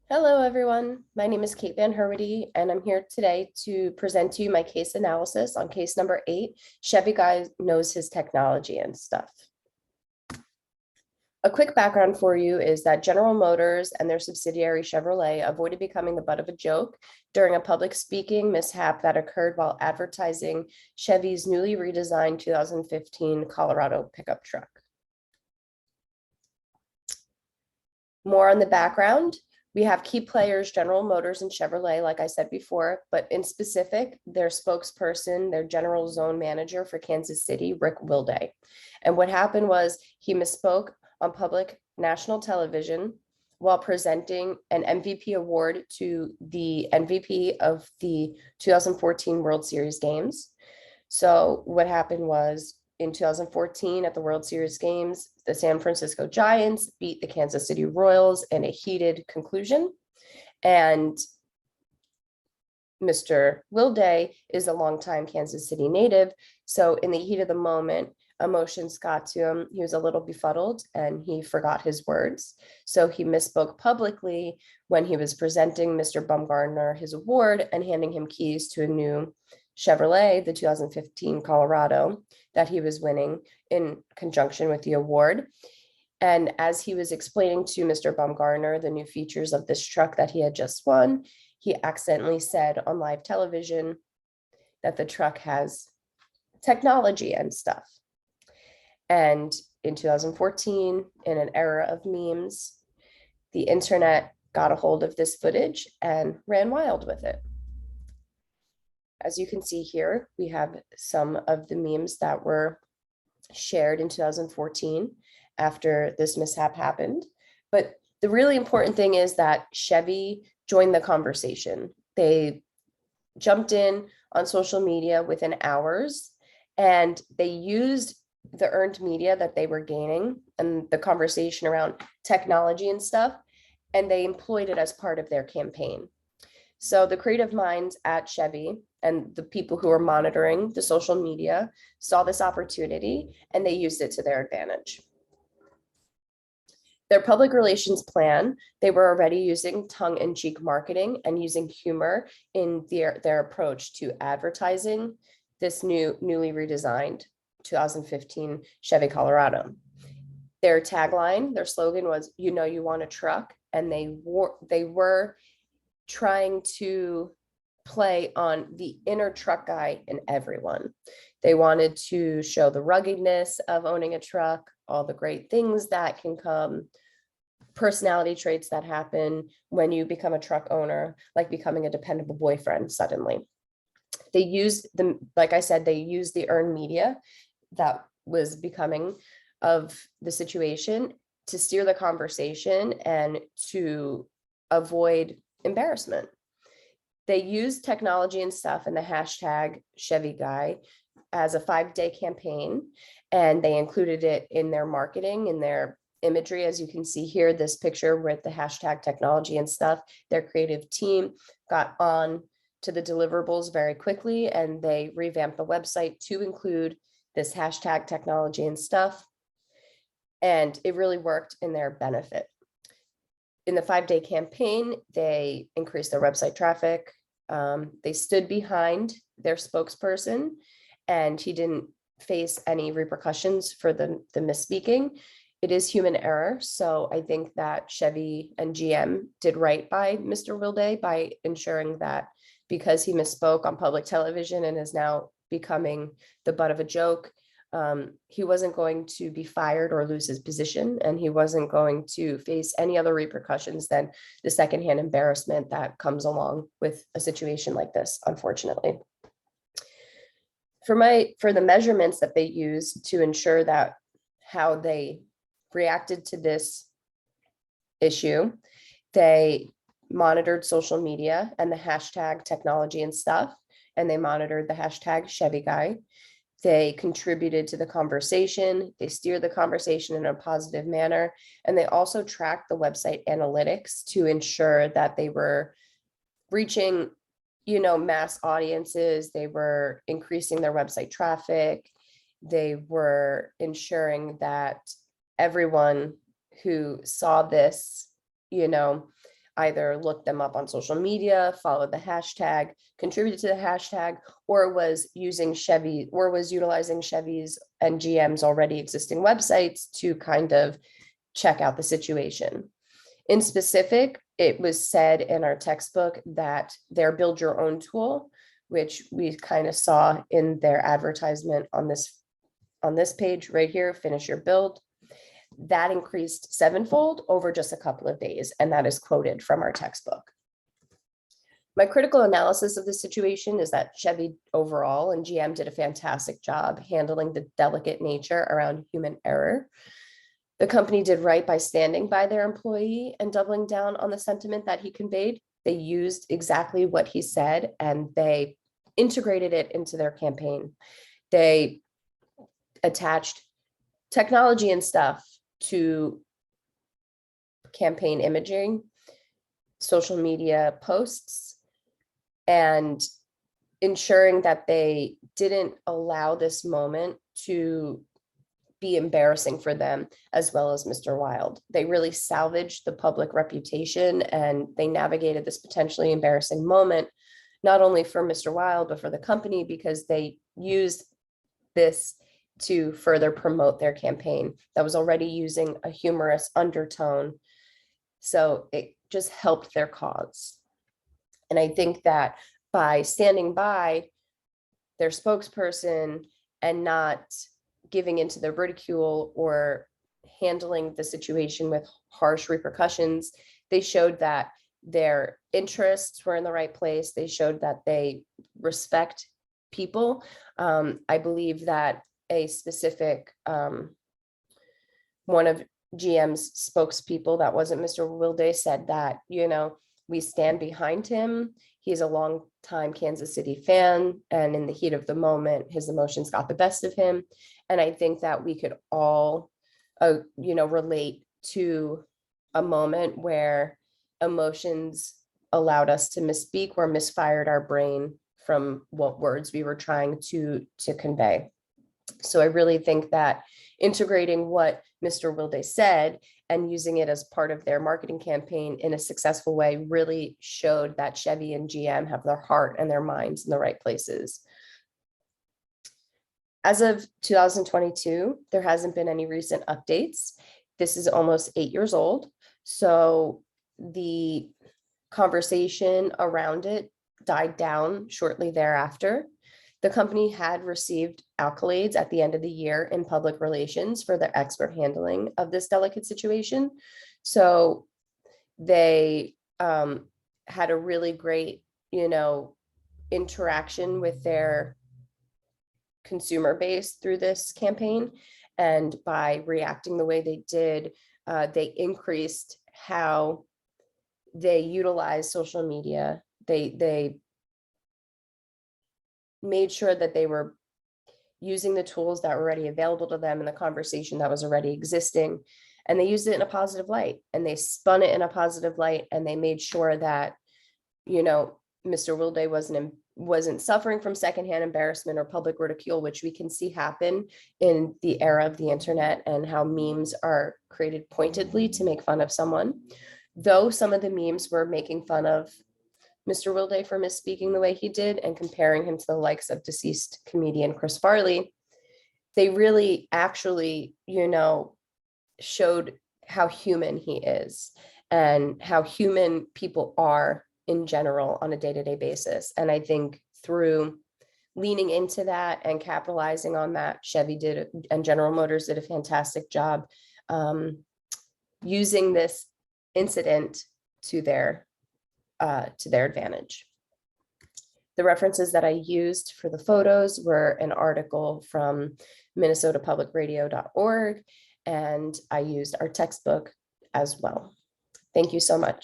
Hello, everyone. My name is Kate Van Herwity, and I'm here today to present to you my case analysis on case number 8, Chevy Guy Knows His Technology and Stuff. A quick background for you is that General Motors and their subsidiary Chevrolet avoided becoming the butt of a joke during a public speaking mishap that occurred while advertising Chevy's newly redesigned 2015 Colorado pickup truck. More on the background. We have key players, General Motors and Chevrolet, like I said before, but in specific, their spokesperson, their general zone manager for Kansas City, Rick Wilday. And what happened was he misspoke on public national television while presenting an MVP award to the MVP of the 2014 World Series games. So what happened was in 2014 at the World Series games, the San Francisco Giants beat the Kansas City Royals in a heated conclusion. And Mr. Wilday is a longtime Kansas City native. So in the heat of the moment, emotions got to him. He was a little befuddled and he forgot his words. So he misspoke publicly when he was presenting Mr. Bumgardner his award and handing him keys to a new Chevrolet, the 2015 Colorado, that he was winning in conjunction with the award. And as he was explaining to Mr. Bumgardner the new features of this truck that he had just won, he accidentally said on live television that the truck has technology and stuff. And in 2014, in an era of memes, the internet got a hold of this footage and ran wild with it. As you can see here, we have some of the memes that were shared in 2014 after this mishap happened. But the really important thing is that Chevy joined the conversation. They jumped in on social media within hours and they used the earned media that they were gaining and the conversation around technology and stuff, and they employed it as part of their campaign. So the creative minds at Chevy and the people who are monitoring the social media saw this opportunity and they used it to their advantage. Their public relations plan, they were already using tongue-in-cheek marketing and using humor in their approach to advertising this newly redesigned 2015 Chevy Colorado. Their tagline, their slogan was, "You know you want a truck," and they were trying to play on the inner truck guy in everyone. They wanted to show the ruggedness of owning a truck, all the great things that can come, personality traits that happen when you become a truck owner, like becoming a dependable boyfriend suddenly. They used the, like I said, they used the earned media that was becoming of the situation to steer the conversation and to avoid embarrassment. They used technology and stuff and the hashtag Chevy Guy as a 5-day campaign, and they included it in their marketing, in their imagery. As you can see here, this picture with the hashtag technology and stuff, their creative team got on to the deliverables very quickly, and they revamped the website to include this hashtag technology and stuff. And it really worked in their benefit. In the 5-day campaign, they increased their website traffic. They stood behind their spokesperson and he didn't face any repercussions for the misspeaking. It is human error. So I think that Chevy and GM did right by Mr. Wilday by ensuring that because he misspoke on public television and is now becoming the butt of a joke, he wasn't going to be fired or lose his position, and he wasn't going to face any other repercussions than the secondhand embarrassment that comes along with a situation like this, unfortunately. For the measurements that they used to ensure that how they reacted to this issue, they monitored social media and the hashtag technology and stuff, and they monitored the hashtag Chevy Guy. They contributed to the conversation, they steered the conversation in a positive manner, and they also tracked the website analytics to ensure that they were reaching, mass audiences. They were increasing their website traffic. They were ensuring that everyone who saw this, either looked them up on social media, followed the hashtag, contributed to the hashtag, or was using Chevy, or was utilizing Chevy's and GM's already existing websites to kind of check out the situation. In specific, it was said in our textbook that their build your own tool, which we kind of saw in their advertisement on this page right here, finish your build, that increased sevenfold over just a couple of days. And that is quoted from our textbook. My critical analysis of the situation is that Chevy overall and GM did a fantastic job handling the delicate nature around human error. The company did right by standing by their employee and doubling down on the sentiment that he conveyed. They used exactly what he said and they integrated it into their campaign. They attached technology and stuff to campaign imaging, social media posts, and ensuring that they didn't allow this moment to be embarrassing for them as well as Mr. Wild. They really salvaged the public reputation and they navigated this potentially embarrassing moment, not only for Mr. Wild, but for the company, because they used this to further promote their campaign that was already using a humorous undertone. So it just helped their cause. And I think that by standing by their spokesperson and not giving into the ridicule or handling the situation with harsh repercussions, they showed that their interests were in the right place. They showed that they respect people. I believe that a specific one of GM's spokespeople that wasn't Mr. Wilday said that, you know, we stand behind him. He's a longtime Kansas City fan, and in the heat of the moment, his emotions got the best of him. And I think that we could all, relate to a moment where emotions allowed us to misspeak or misfired our brain from what words we were trying to convey. So I really think that integrating what Mr. Wilday said and using it as part of their marketing campaign in a successful way really showed that Chevy and GM have their heart and their minds in the right places. As of 2022, there hasn't been any recent updates. This is almost 8 years old. So the conversation around it died down shortly thereafter. The company had received accolades at the end of the year in public relations for their expert handling of this delicate situation. So they had a really great, interaction with their consumer base through this campaign. And by reacting the way they did, they increased how they utilize social media. They made sure that they were using the tools that were already available to them in the conversation that was already existing. And they used it in a positive light and they spun it in a positive light. And they made sure that, Mr. Wilday wasn't suffering from secondhand embarrassment or public ridicule, which we can see happen in the era of the internet and how memes are created pointedly to make fun of someone. Though some of the memes were making fun of Mr. Wilday for misspeaking the way he did and comparing him to the likes of deceased comedian Chris Farley, they really actually, showed how human he is and how human people are in general on a day-to-day basis. And I think through leaning into that and capitalizing on that, Chevy did and General Motors did a fantastic job using this incident to their advantage. The references that I used for the photos were an article from minnesotapublicradio.org, and I used our textbook as well. Thank you so much.